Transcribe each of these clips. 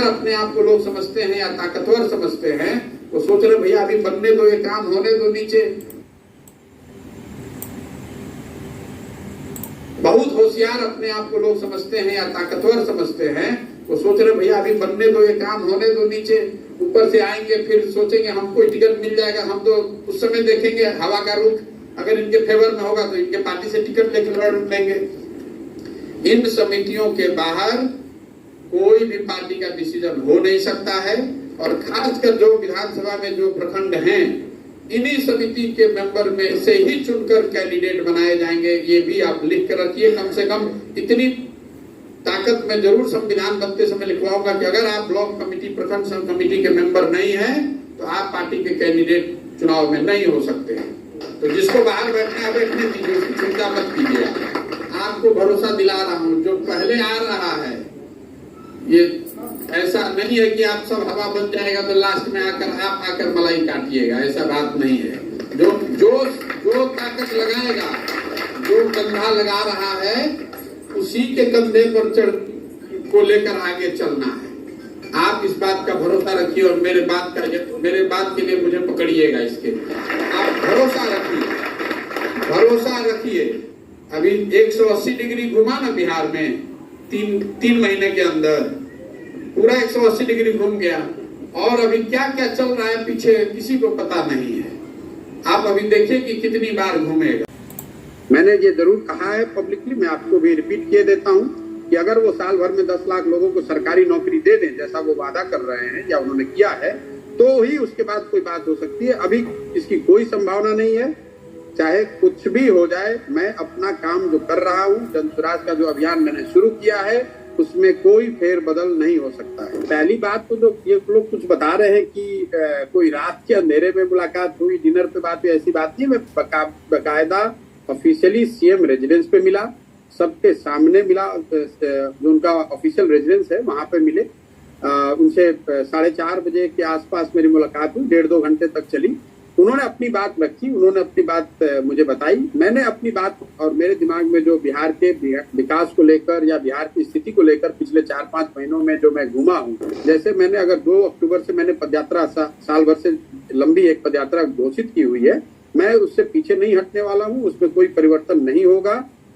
अपने आप को लोग समझते हैं या ताकतवर समझते हैं, वो सोच रहे भैया अभी बनने दो, ये काम होने दो नीचे। बहुत होशियार अपने आप को लोग समझते हैं या ताकतवर समझते हैं, वो सोच रहे भैया अभी बनने दो, ये काम होने दो नीचे। ऊपर से आएंगे फिर सोचेंगे हमको टिकट मिल जाएगा, हम तो उस समय देखेंगे हवा का रुख, अगर इनके फेवर में होगा तो इनके पार्टी से टिकट लेकर लड़ लेंगे। इन समितियों के बाहर कोई भी पार्टी का डिसीजन हो नहीं सकता है, और खासकर जो विधानसभा में जो प्रखंड हैं, इन्हीं समिति के मेंबर में से ही चुनकर कैंडिडेट बनाए जाएंगे। ये भी आप लिख कर रखिए। कम से कम इतनी ताकत में जरूर संविधान बनते समय लिखवाऊंगा कि अगर आप ब्लॉक कमेटी, प्रखंड कमेटी के मेंबर नहीं है तो आप पार्टी के कैंडिडेट चुनाव में नहीं हो सकते हैं। तो जिसको बाहर बैठना है बैठने दीजिए, चिंता मत कीजिए। आपको भरोसा दिला रहा हूं, जो पहले आ रहा है, ये ऐसा नहीं है कि आप सब हवा बन जाएगा तो लास्ट में आप आकर मलाई काटिएगा, ऐसा बात नहीं है। जो ताकत लगाएगा, जो कंधा लगा रहा है, उसी के कंधे पर चढ़ को लेकर आगे चलना है। आप इस बात का भरोसा रखिए, और मेरे बात के लिए मुझे पकड़िएगा। इसके आप भरोसा रखिए। अभी 180 डिग्री घुमा ना बिहार में, तीन महीने के अंदर पूरा 180 डिग्री घूम गया, और अभी क्या क्या चल रहा है पीछे किसी को पता नहीं है। आप अभी देखिए कि कितनी बार घूमेगा। मैंने ये जरूर कहा है पब्लिकली, मैं आपको भी रिपीट किए देता हूं कि अगर वो साल भर में 10 लाख लोगों को सरकारी नौकरी दे दें, जैसा वो वादा कर रहे हैं या उन्होंने किया है, तो ही उसके बाद कोई बात हो सकती है। अभी इसकी कोई संभावना नहीं है। चाहे कुछ भी हो जाए, मैं अपना काम जो कर रहा हूँ, जन स्वराज का जो अभियान मैंने शुरू किया है, उसमें कोई फेर बदल नहीं हो सकता है। पहली बात तो जो ये लोग कुछ बता रहे हैं कि कोई रात के अंधेरे में मुलाकात हुई, डिनर पे बात हुई, ऐसी बात नहीं। मैं बकायदा ऑफिशियली सीएम रेजिडेंस पे मिला, सबके सामने मिला। जो उनका ऑफिशियल रेजिडेंस है वहां पे मिले। उनसे 4:30 बजे के आसपास मेरी मुलाकात हुई, 1.5-2 घंटे तक चली। उन्होंने अपनी बात रखी, उन्होंने अपनी बात मुझे बताई, मैंने अपनी बात, और मेरे दिमाग में जो बिहार के विकास को लेकर या बिहार की स्थिति को लेकर पिछले 4-5 महीनों में जो मैं घूमा हूँ, जैसे मैंने अगर 2 अक्टूबर से मैंने पदयात्रा, साल भर से लंबी एक पदयात्रा घोषित की हुई है, मैं उससे पीछे नहीं हटने वाला हूँ। उसमें कोई परिवर्तन नहीं होगा।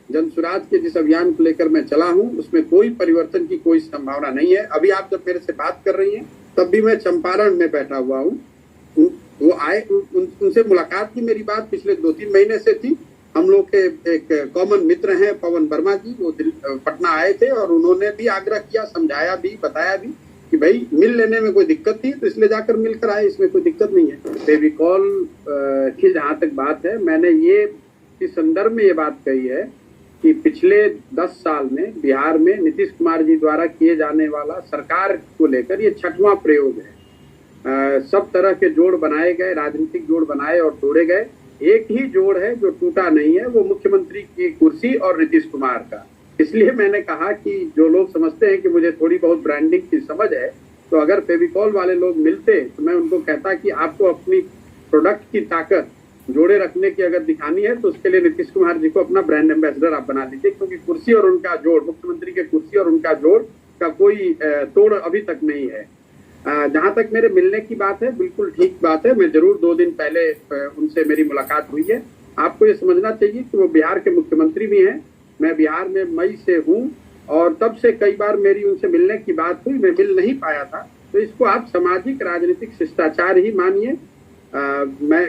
जन स्वराज के जिस अभियान को लेकर मैं चला हूँ, उसमें कोई परिवर्तन की कोई संभावना नहीं है। अभी आप जब मेरे से बात कर रही हैं, तब भी मैं चंपारण में बैठा हुआ हूँ। वो आए, उनसे मुलाकात की मेरी बात पिछले 2-3 महीने से थी। हम लोग के एक कॉमन मित्र हैं पवन वर्मा जी, वो पटना आए थे, और उन्होंने भी आग्रह किया, समझाया भी, बताया भी कि भाई मिल लेने में कोई दिक्कत थी तो इसलिए जाकर मिलकर आए, इसमें कोई दिक्कत नहीं है। फेविकॉल की जहाँ तक बात है, मैंने ये इस संदर्भ में ये बात कही है कि पिछले 10 साल में बिहार में नीतीश कुमार जी द्वारा किए जाने वाला सरकार को लेकर ये 6वां प्रयोग है। सब तरह के जोड़ बनाए गए, राजनीतिक जोड़ बनाए और तोड़े गए। एक ही जोड़ है जो टूटा नहीं है, वो मुख्यमंत्री की कुर्सी और नीतीश कुमार का। इसलिए मैंने कहा कि जो लोग समझते हैं कि मुझे थोड़ी बहुत ब्रांडिंग की समझ है, तो अगर फेविकॉल वाले लोग मिलते तो मैं उनको कहता कि आपको अपनी प्रोडक्ट की ताकत जोड़े रखने की अगर दिखानी है तो उसके लिए नीतीश कुमार जी को अपना ब्रांड एम्बेसडर आप बना लीजिए, क्योंकि कुर्सी और उनका जोड़, मुख्यमंत्री के कुर्सी और उनका जोड़ का कोई तोड़ अभी तक नहीं है। जहां तक मेरे मिलने की बात है, बिल्कुल ठीक बात है। मैं जरूर 2 दिन पहले उनसे मेरी मुलाकात हुई है। आपको ये समझना चाहिए कि वो बिहार के मुख्यमंत्री भी हैं। मैं बिहार में मई से हूँ, और तब से कई बार मेरी उनसे मिलने की बात हुई, मैं मिल नहीं पाया था। तो इसको आप सामाजिक राजनीतिक शिष्टाचार ही मानिए। मैं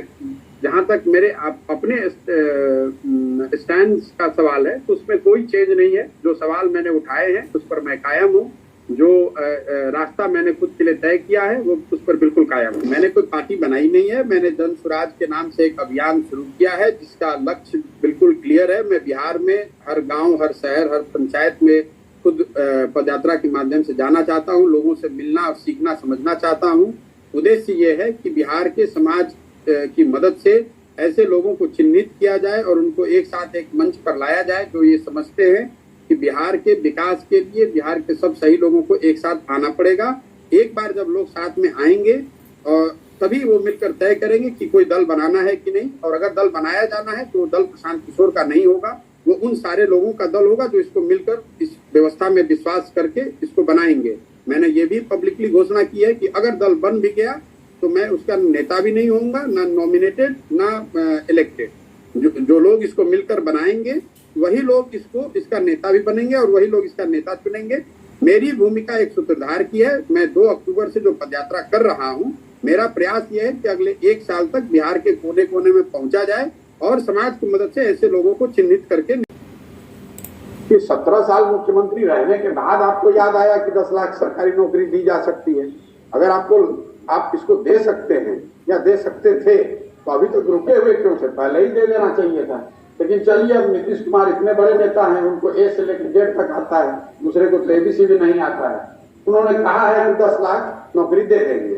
जहां तक मेरे अपने स्टैंड का सवाल है, तो उसमें कोई चेंज नहीं है। जो सवाल मैंने उठाए हैं उस पर मैं कायम हूँ। जो रास्ता मैंने खुद के लिए तय किया है वो उस पर बिल्कुल कायम हूँ। मैंने कोई पार्टी बनाई नहीं है। मैंने जन स्वराज के नाम से एक अभियान शुरू किया है जिसका लक्ष्य बिल्कुल क्लियर है। मैं बिहार में हर गांव, हर शहर, हर पंचायत में खुद पदयात्रा के माध्यम से जाना चाहता हूँ, लोगों से मिलना और सीखना, समझना चाहता हूँ। उद्देश्य ये है कि बिहार के समाज की मदद से ऐसे लोगों को चिन्हित किया जाए और उनको एक साथ एक मंच पर लाया जाए जो ये समझते हैं कि बिहार के विकास के लिए बिहार के सब सही लोगों को एक साथ आना पड़ेगा। एक बार जब लोग साथ में आएंगे और तभी वो मिलकर तय करेंगे कि कोई दल बनाना है कि नहीं, और अगर दल बनाया जाना है तो वो दल प्रशांत किशोर का नहीं होगा, वो उन सारे लोगों का दल होगा जो इसको मिलकर इस व्यवस्था में विश्वास करके इसको बनाएंगे। मैंने ये भी पब्लिकली घोषणा की है कि अगर दल बन भी गया तो मैं उसका नेता भी नहीं होऊंगा, ना नॉमिनेटेड ना इलेक्टेड। जो लोग इसको मिलकर बनाएंगे वही लोग इसका नेता भी बनेंगे और वही लोग इसका नेता चुनेंगे। मेरी भूमिका एक सूत्रधार की है। मैं 2 अक्टूबर से जो पदयात्रा कर रहा हूँ, मेरा प्रयास यह है कि अगले 1 साल तक बिहार के कोने कोने में पहुंचा जाए और समाज की मदद से ऐसे लोगों को चिन्हित करके। कि 17 साल मुख्यमंत्री रहने के बाद आपको याद आया कि 10 लाख सरकारी नौकरी दी जा सकती है। अगर आप इसको दे सकते हैं या दे सकते थे तो अभी तक रुके हुए क्यों थे? पहले ही दे देना चाहिए था। लेकिन चलिए, अब नीतीश कुमार इतने बड़े नेता हैं, उनको ए से लेकर जेड तक आता है, दूसरे को तो एबीसीडी नहीं आता है। उन्होंने कहा है कि 10 लाख नौकरी दे देंगे,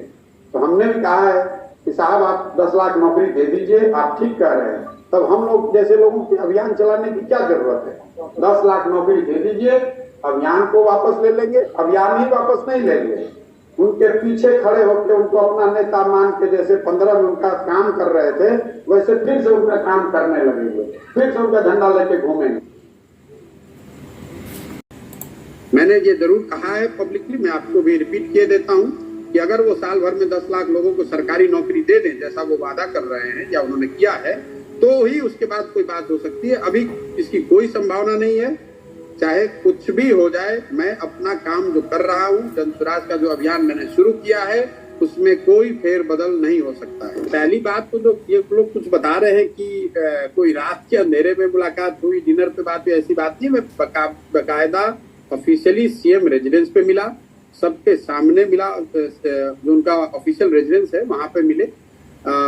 तो हमने भी कहा है कि साहब आप 10 लाख नौकरी दे दीजिए। आप ठीक कह रहे हैं, तब हम लोग जैसे लोगों के अभियान चलाने की क्या जरूरत है? 10 लाख नौकरी दे दीजिए, अभियान को वापस ले लेंगे। अभियान ही वापस नहीं लेंगे, उनके पीछे खड़े होकर उनको अपना नेता मान के, जैसे 15 में उनका काम कर रहे थे वैसे फिर से उनका काम करने लगेंगे, फिर से उनका झंडा लेके घूमेंगे। मैंने ये जरूर कहा है पब्लिकली, मैं आपको भी रिपीट किए देता हूँ कि अगर वो साल भर में 10 लाख लोगों को सरकारी नौकरी दे दें जैसा वो वादा कर रहे हैं या उन्होंने किया है, तो ही उसके बाद कोई बात हो सकती है। अभी इसकी कोई संभावना नहीं है। चाहे कुछ भी हो जाए, मैं अपना काम जो कर रहा हूँ, जन स्वराज का जो अभियान मैंने शुरू किया है, उसमें कोई फेरबदल नहीं हो सकता है। पहली बात तो जो ये लोग कुछ बता रहे हैं कि कोई रात के अंधेरे में मुलाकात हुई, डिनर पे बात हुई, ऐसी बात नहीं। मैं बकायदा ऑफिशियली सीएम रेजिडेंस पे मिला, सबके सामने मिला। जो उनका ऑफिशियल रेजिडेंस है वहां पे मिले।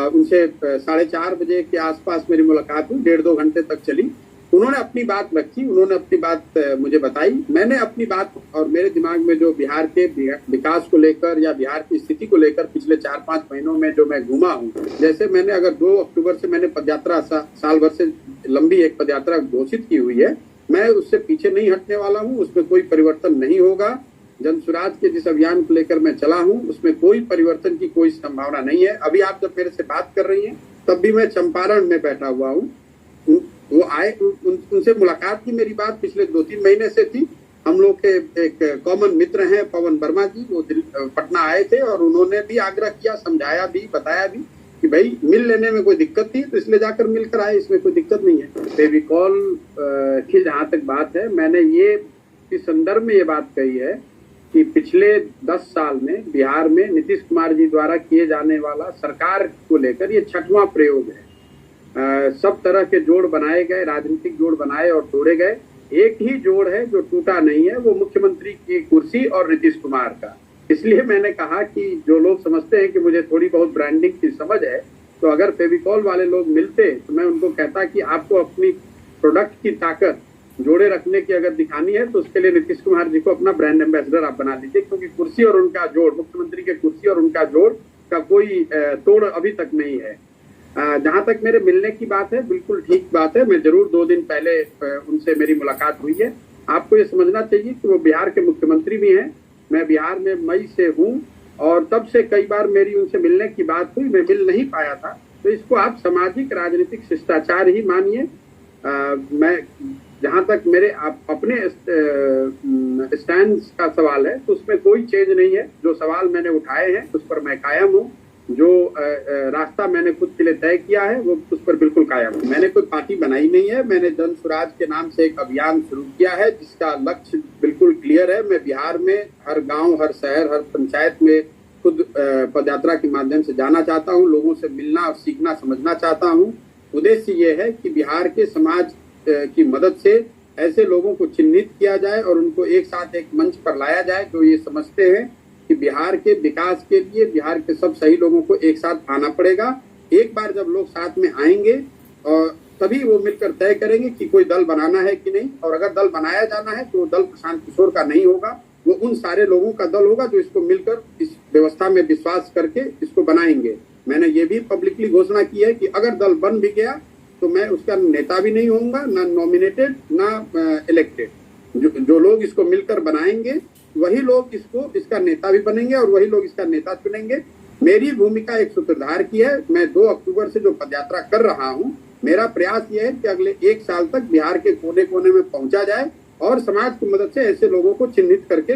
उनसे 4:30 बजे के आसपास मेरी मुलाकात हुई, 1.5-2 घंटे तक चली। उन्होंने अपनी बात रखी, उन्होंने अपनी बात मुझे बताई, मैंने अपनी बात, और मेरे दिमाग में जो बिहार के विकास को लेकर या बिहार की स्थिति को लेकर पिछले 4-5 महीनों में जो मैं घूमा हूँ, जैसे मैंने अगर 2 अक्टूबर से मैंने पदयात्रा साल भर से लंबी एक पदयात्रा घोषित की हुई है, मैं उससे पीछे नहीं हटने वाला हूँ। उसमें कोई परिवर्तन नहीं होगा। जन स्वराज के जिस अभियान को लेकर मैं चला हूँ उसमें कोई परिवर्तन की कोई संभावना नहीं है। अभी आप जब मेरे से बात कर रही हैं तब भी मैं चंपारण में बैठा हुआ हूँ। वो आए, उनसे मुलाकात की मेरी बात पिछले 2-3 महीने से थी। हम लोग के एक कॉमन मित्र हैं पवन वर्मा जी, वो पटना आए थे और उन्होंने भी आग्रह किया, समझाया भी, बताया भी कि भाई मिल लेने में कोई दिक्कत थी तो इसलिए जाकर मिलकर आए, इसमें कोई दिक्कत नहीं है। फेविकॉल की जहाँ तक बात है, मैंने ये इस संदर्भ में ये बात कही है कि पिछले 10 साल में बिहार में नीतीश कुमार जी द्वारा किए जाने वाला सरकार को लेकर ये 6वां प्रयोग है। सब तरह के जोड़ बनाए गए, राजनीतिक जोड़ बनाए और तोड़े गए। एक ही जोड़ है जो टूटा नहीं है, वो मुख्यमंत्री की कुर्सी और नीतीश कुमार का। इसलिए मैंने कहा कि जो लोग समझते हैं कि मुझे थोड़ी बहुत ब्रांडिंग की समझ है, तो अगर फेविकॉल वाले लोग मिलते तो मैं उनको कहता कि आपको अपनी प्रोडक्ट की ताकत जोड़े रखने की अगर दिखानी है तो उसके लिए नीतीश कुमार जी को अपना ब्रांड एम्बेसडर आप बना लीजिए, क्योंकि कुर्सी और उनका जोड़, मुख्यमंत्री के कुर्सी और उनका जोड़ का कोई तोड़ अभी तक नहीं है। जहां तक मेरे मिलने की बात है, बिल्कुल ठीक बात है। मैं जरूर 2 दिन पहले उनसे मेरी मुलाकात हुई है। आपको ये समझना चाहिए कि वो बिहार के मुख्यमंत्री भी हैं। मैं बिहार में मई से हूँ और तब से कई बार मेरी उनसे मिलने की बात हुई, मैं मिल नहीं पाया था। तो इसको आप सामाजिक राजनीतिक शिष्टाचार ही मानिए। मैं जहां तक मेरे अपने स्टैंड का सवाल है तो उसमें कोई चेंज नहीं है। जो सवाल मैंने उठाए हैं उस पर मैं कायम हूँ। जो रास्ता मैंने खुद के लिए तय किया है वो उस पर बिल्कुल कायम हूँ। मैंने कोई पार्टी बनाई नहीं है। मैंने जन स्वराज के नाम से एक अभियान शुरू किया है जिसका लक्ष्य बिल्कुल क्लियर है। मैं बिहार में हर गांव, हर शहर, हर पंचायत में खुद पदयात्रा के माध्यम से जाना चाहता हूँ, लोगों से मिलना और सीखना समझना चाहता हूँ। उद्देश्य ये है कि बिहार के समाज की मदद से ऐसे लोगों को चिन्हित किया जाए और उनको एक साथ एक मंच पर लाया जाए जो ये समझते हैं कि बिहार के विकास के लिए बिहार के सब सही लोगों को एक साथ आना पड़ेगा। एक बार जब लोग साथ में आएंगे और तभी वो मिलकर तय करेंगे कि कोई दल बनाना है कि नहीं, और अगर दल बनाया जाना है तो दल प्रशांत किशोर का नहीं होगा, वो उन सारे लोगों का दल होगा जो इसको मिलकर इस व्यवस्था में विश्वास करके इसको बनाएंगे। मैंने ये भी पब्लिकली घोषणा की है कि अगर दल बन भी गया तो मैं उसका नेता भी नहीं होऊंगा, ना नॉमिनेटेड ना इलेक्टेड। जो लोग इसको मिलकर बनाएंगे वही लोग इसका नेता भी बनेंगे और वही लोग इसका नेता चुनेंगे। मेरी भूमिका एक सूत्रधार की है। मैं 2 अक्टूबर से जो पदयात्रा कर रहा हूँ, मेरा प्रयास यह है कि अगले 1 साल तक बिहार के कोने कोने में पहुंचा जाए और समाज की मदद से ऐसे लोगों को चिन्हित करके